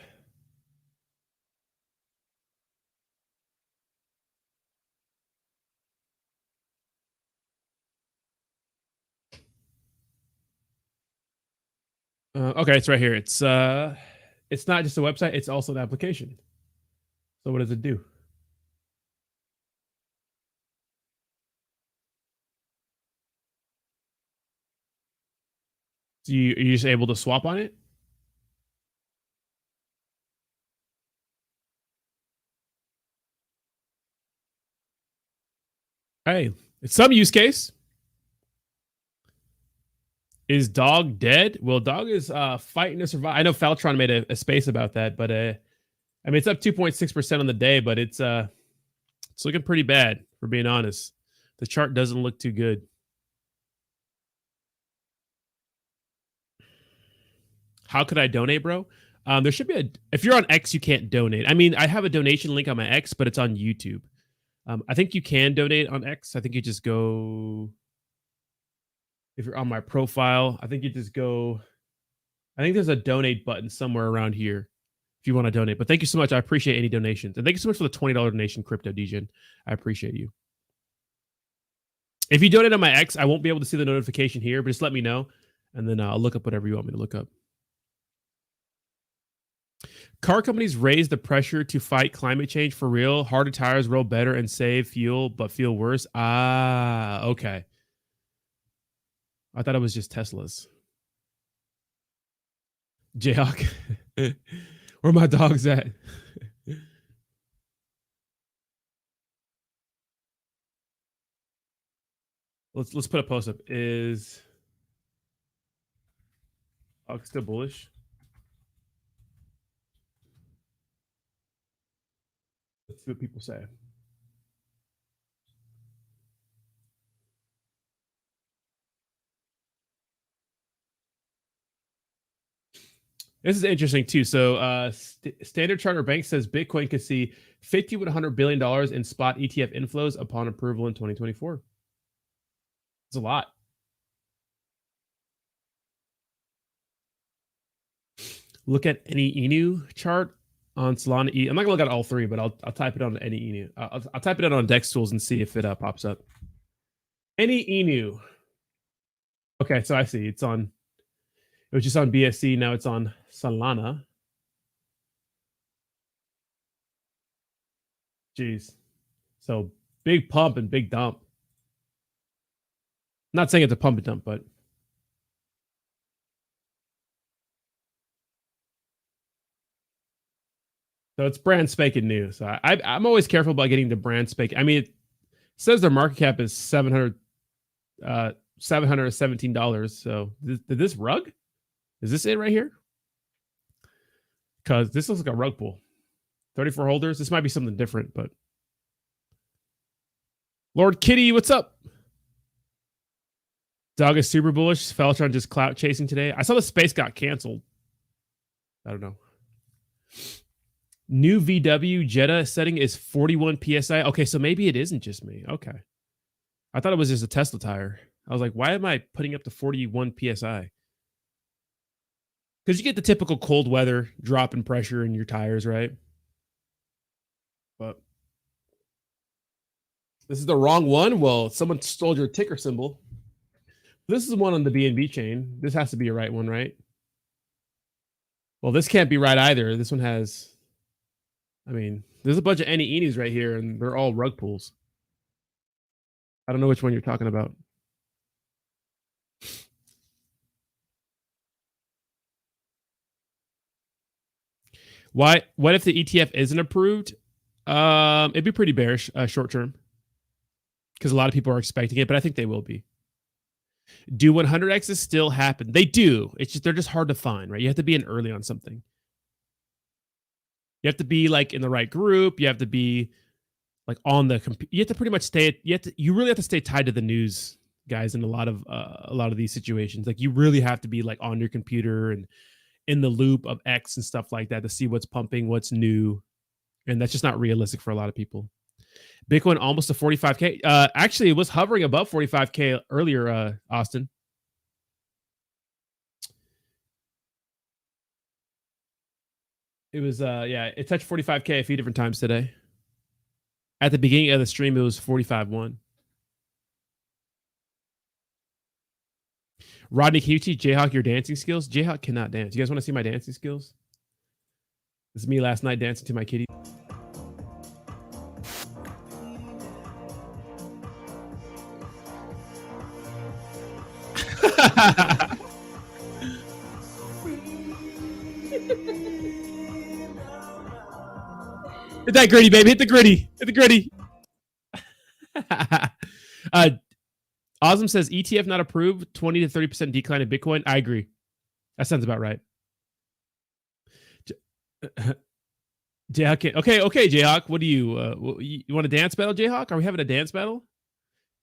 Okay, it's right here. It's not just a website; it's also an application. So, what does it do? So are you just able to swap on it? Hey, it's some use case. Is Dog dead? Well, Dog is fighting to survive. I know Faltron made a space about that, but I mean it's up 2.6% on the day, but it's looking pretty bad, for being honest. The chart doesn't look too good. How could I donate, bro? There should be if you're on X, you can't donate. I mean, I have a donation link on my X, but it's on YouTube. I think you can donate on X. I think you just go, if you're on my profile, I think you just go, I think there's a donate button somewhere around here if you want to donate. But thank you so much. I appreciate any donations. And thank you so much for the $20 donation, Crypto Degen. I appreciate you. If you donate on my X, I won't be able to see the notification here, but just let me know. And then I'll look up whatever you want me to look up. Car companies raise the pressure to fight climate change for real. Harder tires roll better and save fuel, but feel worse. Ah, okay. I thought it was just Teslas. Jayhawk, where my dog's at? Let's put a post up. Is still bullish? Let's see what people say. This is interesting too. So, Standard Charter Bank says Bitcoin could see $50 to $100 billion in spot ETF inflows upon approval in 2024. It's a lot. Look at any Inu chart on Solana. I'm not gonna look at all three, but I'll type it on any Inu. I'll type it in on Dex Tools and see if it pops up. Any Inu. Okay, so I see it's on. It was just on BSC. Now it's on Solana. Jeez. So big pump and big dump. Not saying it's a pump and dump, but so it's brand spanking new. So I'm always careful about getting the brand spanking. I mean, it says their market cap is $717. So did this rug? Is this it right here? Because this looks like a rug pull. 34 holders. This might be something different, but Lord Kitty, what's up? Dog is super bullish. Feltron just clout chasing today. I saw the space got canceled. I don't know. New VW Jetta setting is 41 PSI. Okay, so maybe it isn't just me. Okay. I thought it was just a Tesla tire. I was like, why am I putting up to 41 PSI? Because you get the typical cold weather drop in pressure in your tires, right? But this is the wrong one. Well, someone stole your ticker symbol. This is one on the BNB chain. This has to be a right one, right? Well, this can't be right either. This one has, I mean, there's a bunch of any eenies right here, and they're all rug pulls. I don't know which one you're talking about. Why? What if the ETF isn't approved? It'd be pretty bearish short term because a lot of people are expecting it, but I think they will be. Do 100x's still happen? They do. It's just they're just hard to find, right? You have to be in early on something. You have to be like in the right group. You have to be like on the you have to pretty much stay. You really have to stay tied to the news, guys. In a lot of these situations, like you really have to be like on your computer and in the loop of X and stuff like that to see what's pumping, what's new, and that's just not realistic for a lot of people. Bitcoin almost to 45K. Actually, it was hovering above 45K earlier, Austin. It was, yeah, it touched 45K a few different times today. At the beginning of the stream, it was 45.1. Rodney Kiuchi, Jayhawk, your dancing skills? Jayhawk cannot dance. You guys want to see my dancing skills? This is me last night dancing to my kitty. Hit that gritty, baby. Hit the gritty. Hit the gritty. Osm says ETF not approved, 20 to 30% decline in Bitcoin. I agree. That sounds about right. Jayhawk. Okay, Jayhawk. What do you want a dance battle, Jayhawk? Are we having a dance battle,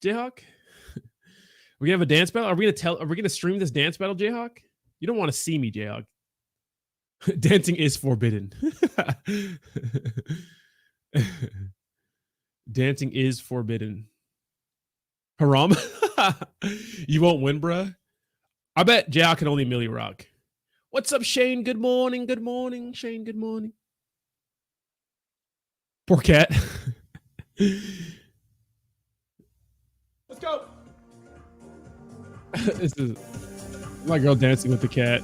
Jayhawk? We gonna have a dance battle? Are we gonna stream this dance battle, Jayhawk? You don't want to see me, Jayhawk. Dancing is forbidden. Dancing is forbidden. Haram? You won't win, bruh? I bet Jayhawk can only Millie Rock. What's up, Shane? Good morning. Good morning, Shane. Good morning. Poor cat. Let's go. This is my girl dancing with the cat.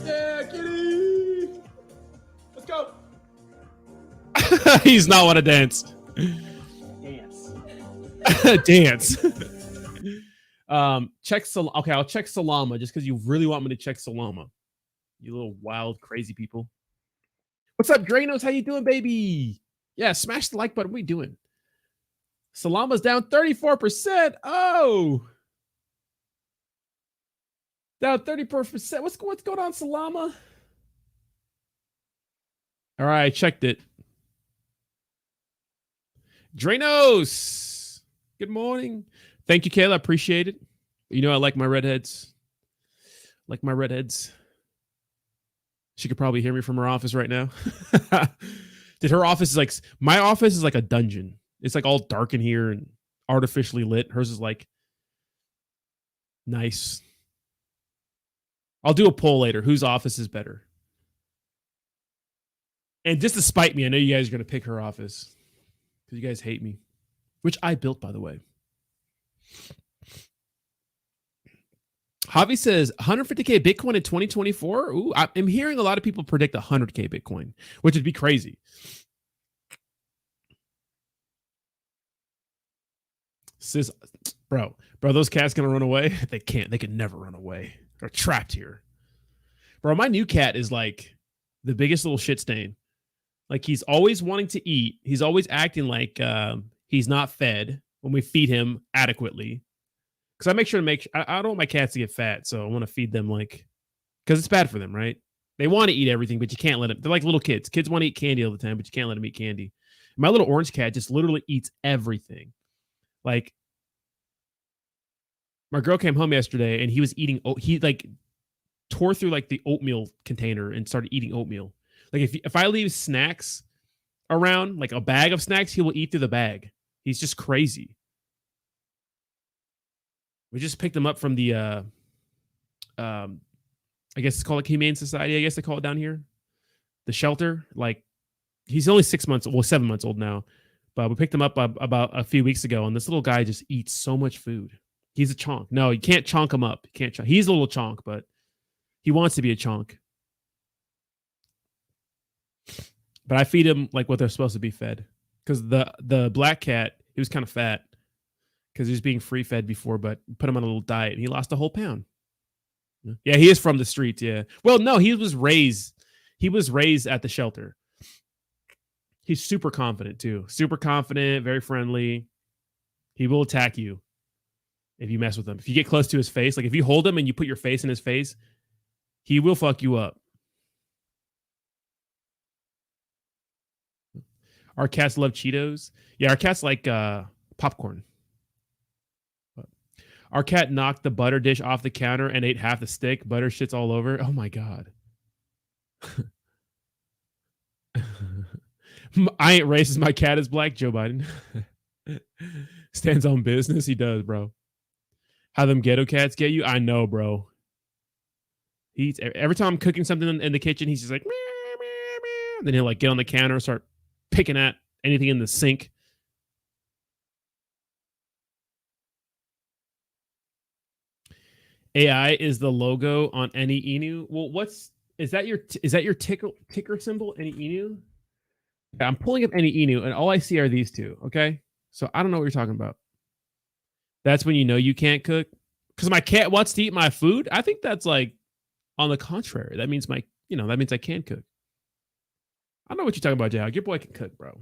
Yeah, kitty. Let's go. He's not want to dance. Dance. Check okay, I'll check Solana just because you really want me to check Solana. You little wild, crazy people. What's up, Dranos? How you doing, baby? Yeah, smash the like button. What are you doing? Solana's down 34%. Oh. Down 34%. What's going on, Solana? All right, I checked it. Dranos. Good morning. Thank you, Kayla. Appreciate it. You know I like my redheads. Like my redheads. She could probably hear me from her office right now. Did her office is like my office is like a dungeon. It's like all dark in here and artificially lit. Hers is like nice. I'll do a poll later. Whose office is better? And just to spite me, I know you guys are going to pick her office because you guys hate me, which I built, by the way. Javi says 150K Bitcoin in 2024. Ooh, I'm hearing a lot of people predict 100K Bitcoin, which would be crazy. Says, bro, those cats gonna run away? They can't. They can never run away. They're trapped here. Bro, my new cat is like the biggest little shit stain. Like he's always wanting to eat. He's always acting like he's not fed when we feed him adequately. Because I make sure to I don't want my cats to get fat, so I want to feed them like, because it's bad for them, right? They want to eat everything, but you can't let them. They're like little kids. Kids want to eat candy all the time, but you can't let them eat candy. My little orange cat just literally eats everything. Like my girl came home yesterday and he was eating. He like tore through like the oatmeal container and started eating oatmeal. Like if I leave snacks around, like a bag of snacks, he will eat through the bag. He's just crazy. We just picked him up from the I guess it's called like Humane Society. I guess they call it down here, the shelter. Like he's only 6 months, well 7 months old now, but we picked him up about a few weeks ago, and this little guy just eats so much food. He's a chonk. No, you can't chonk him up. You can't. He's a little chonk, but he wants to be a chonk. But I feed him like what they're supposed to be fed, because the black cat, he was kind of fat because he was being free fed before, but put him on a little diet and he lost a whole pound. Yeah, he is from the streets. Yeah. Well, no, he was raised at the shelter. He's super confident too. Super confident, very friendly. He will attack you if you mess with him. If you get close to his face, like if you hold him and you put your face in his face, he will fuck you up. Our cats love Cheetos. Yeah, our cats like popcorn. Our cat knocked the butter dish off the counter and ate half the stick. Butter shits all over. Oh my God. I ain't racist. My cat is black. Joe Biden stands on business. He does, bro. How them ghetto cats get you? I know, bro. He's every time I'm cooking something in the kitchen, he's just like, meow, meow, meow. Then he'll like get on the counter and start picking at anything in the sink. AI is the logo on any Inu. Well, is that your ticker symbol? Any Inu? Yeah, I'm pulling up any Inu, and all I see are these two. Okay, so I don't know what you're talking about. That's when you know you can't cook, because my cat wants to eat my food. I think that's like on the contrary. That means that means I can cook. I don't know what you're talking about, Jay. Your boy can cook, bro.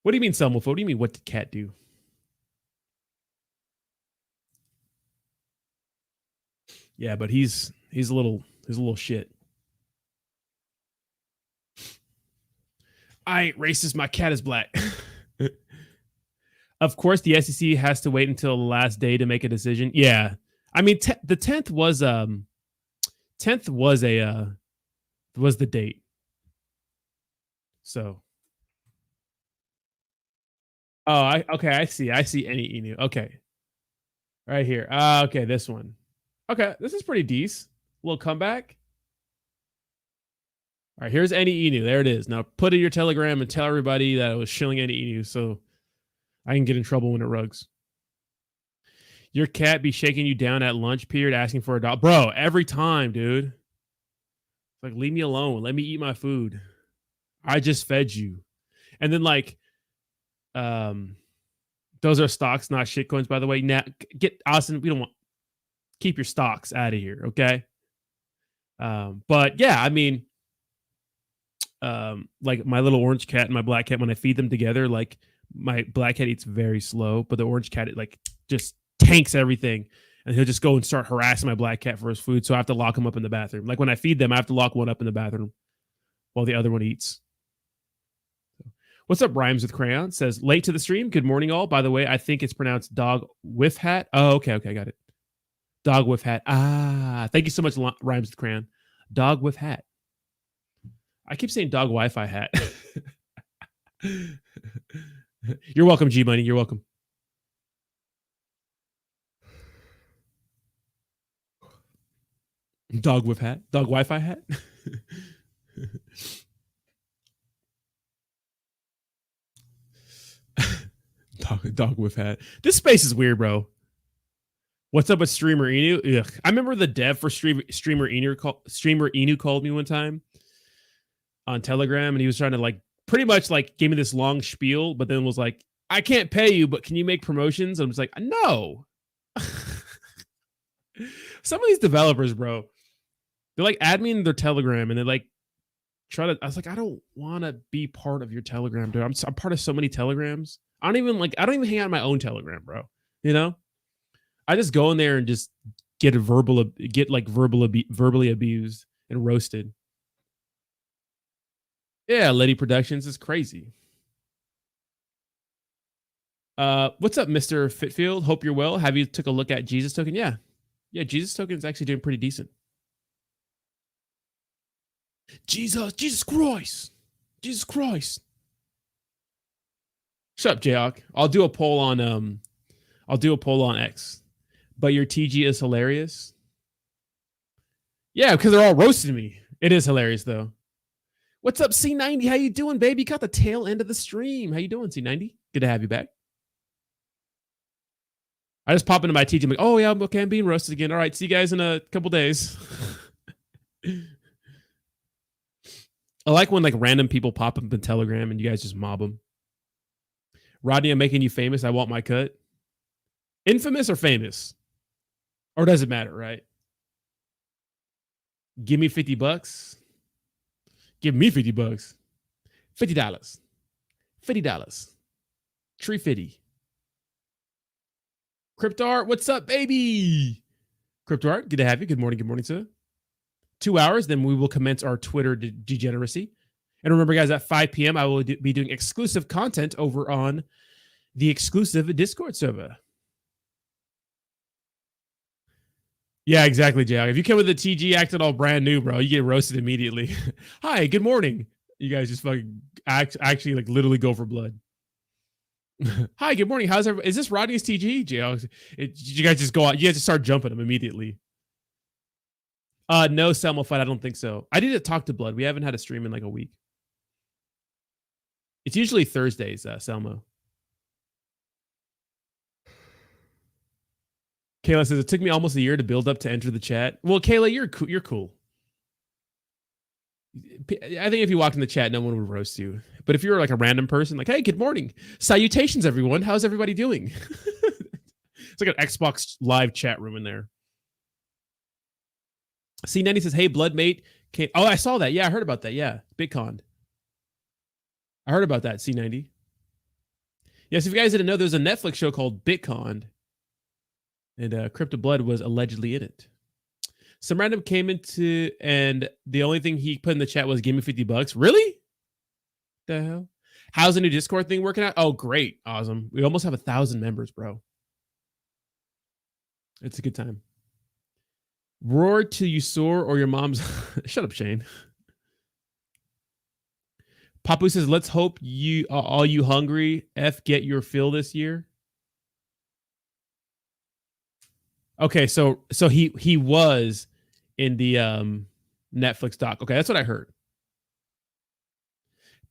What do you mean, Selma? What do you mean? What did cat do? Yeah, but he's a little shit. I ain't racist. My cat is black. Of course, the SEC has to wait until the last day to make a decision. Yeah, I mean, the 10th was was the date. So, okay, I see any Inu. Okay, right here. Okay, this one. Okay, this is pretty decent. Little comeback. All right, here's any Inu. There it is. Now put in your Telegram and tell everybody that I was shilling any Inu, so I can get in trouble when it rugs. Your cat be shaking you down at lunch period, asking for $1, bro. Every time, dude. Like, leave me alone. Let me eat my food. I just fed you. And then like, those are stocks, not shitcoins, by the way. Now, get Austin. We don't want keep your stocks out of here, okay? But yeah, I mean, like my little orange cat and my black cat, when I feed them together, like my black cat eats very slow, but the orange cat, it like just tanks everything, and he'll just go and start harassing my black cat for his food. So I have to lock him up in the bathroom. Like when I feed them, I have to lock one up in the bathroom while the other one eats. What's up, Rhymes with Crayon? Says, late to the stream. Good morning, all. By the way, I think it's pronounced dog with hat. Oh, okay, got it. Dog with hat. Ah, thank you so much, Rhymes with Crayon. Dog with hat. I keep saying dog Wi-Fi hat. You're welcome, G Money. You're welcome. Dog with hat. Dog Wi-Fi hat. Dog with hat. This space is weird, bro. What's up with Streamer Inu? Ugh. I remember the dev for Streamer Inu called me one time on Telegram, and he was trying to like pretty much like give me this long spiel, but then was like, I can't pay you, but can you make promotions? I was like, no. Some of these developers, bro, they're like, add me in their Telegram, and they like try to. I was like, I don't want to be part of your Telegram, dude. I'm part of so many Telegrams. I don't even hang out in my own Telegram, bro. You know, I just go in there and just get verbally abused and roasted. Yeah, Lady Productions is crazy. What's up, Mr. Fitfield? Hope you're well. Have you took a look at Jesus Token? Yeah, Jesus Token is actually doing pretty decent. Jesus Christ. Shut up, Jayok. I'll do a poll on X. But your TG is hilarious. Yeah, because they're all roasting me. It is hilarious though. What's up, C90? How you doing, baby? Caught the tail end of the stream. How you doing, C90? Good to have you back. I just pop into my TG. I'm like, oh yeah, okay, I'm being roasted again. All right, see you guys in a couple days. I like when like random people pop up in Telegram and you guys just mob them. Rodney, I'm making you famous. I want my cut. Infamous or famous? Or does it matter, right? Give me $50. Give me $50. $50. $50. Tree 50. CryptoArt, what's up, baby? CryptoArt, good to have you. Good morning, sir. 2 hours, then we will commence our Twitter degeneracy. And remember, guys, at 5 p.m., I will be doing exclusive content over on the exclusive Discord server. Yeah, exactly, Jack. If you come with the TG acting all brand new, bro, you get roasted immediately. Hi, good morning. You guys just fucking actually like literally go for blood. Hi, good morning. How's everybody? Is this Rodney's TG? Jack, you guys just go out. You guys just start jumping them immediately. No, Selma fight. I don't think so. I did talk to Blood. We haven't had a stream in like a week. It's usually Thursdays, Selma. Kayla says, it took me almost a year to build up to enter the chat. Well, Kayla, you're cool. I think if you walked in the chat, no one would roast you. But if you're like a random person, like, hey, good morning. Salutations, everyone. How's everybody doing? It's like an Xbox live chat room in there. C90 says, hey, Bloodmate. Oh, I saw that. Yeah, I heard about that. Yeah, Bitcoin. I heard about that, C90. Yes, if you guys didn't know, there's a Netflix show called Bitcoin. And Crypto Blood was allegedly in it. Some random came into, and the only thing he put in the chat was, give me $50. Really? The hell? How's the new Discord thing working out? Oh, great. Awesome. We almost have 1,000 members, bro. It's a good time. Roar till you soar or your mom's... Shut up, Shane. Papu says, let's hope you, all you hungry F get your fill this year. Okay, so he was in the Netflix doc. Okay, that's what I heard.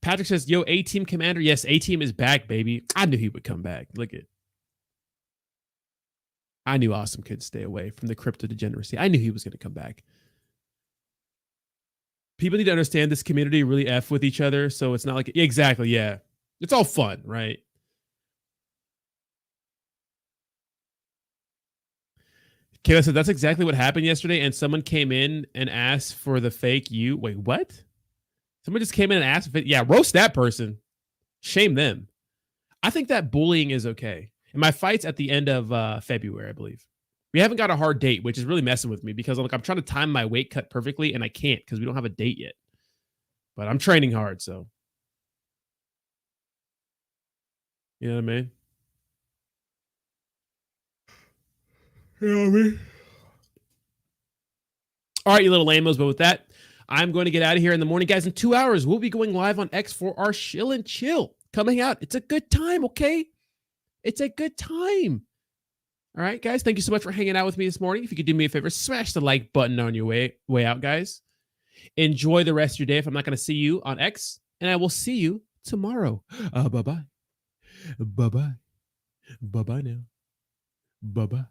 Patrick says, yo, A-Team Commander. Yes, A-Team is back, baby. I knew he would come back. Look at. I knew Awesome could stay away from the crypto degeneracy. I knew he was going to come back. People need to understand this community really F with each other, so it's not like... Exactly, yeah. It's all fun, right? Kayla said, that's exactly what happened yesterday, and someone came in and asked for the fake you. Wait, what? Someone just came in and asked if it... Yeah, roast that person. Shame them. I think that bullying is okay. And my fight's at the end of February, I believe. We haven't got a hard date, which is really messing with me because I'm trying to time my weight cut perfectly, and I can't because we don't have a date yet. But I'm training hard, so. You know what I mean? You know what I mean? All right, you little lamos. But with that, I'm going to get out of here in the morning. Guys, in 2 hours, we'll be going live on X for our Shill and Chill. Coming out. It's a good time, okay? It's a good time. All right, guys, thank you so much for hanging out with me this morning. If you could do me a favor, smash the like button on your way out, guys. Enjoy the rest of your day if I'm not going to see you on X, and I will see you tomorrow. Bye-bye. Bye-bye. Bye bye now. Bye bye.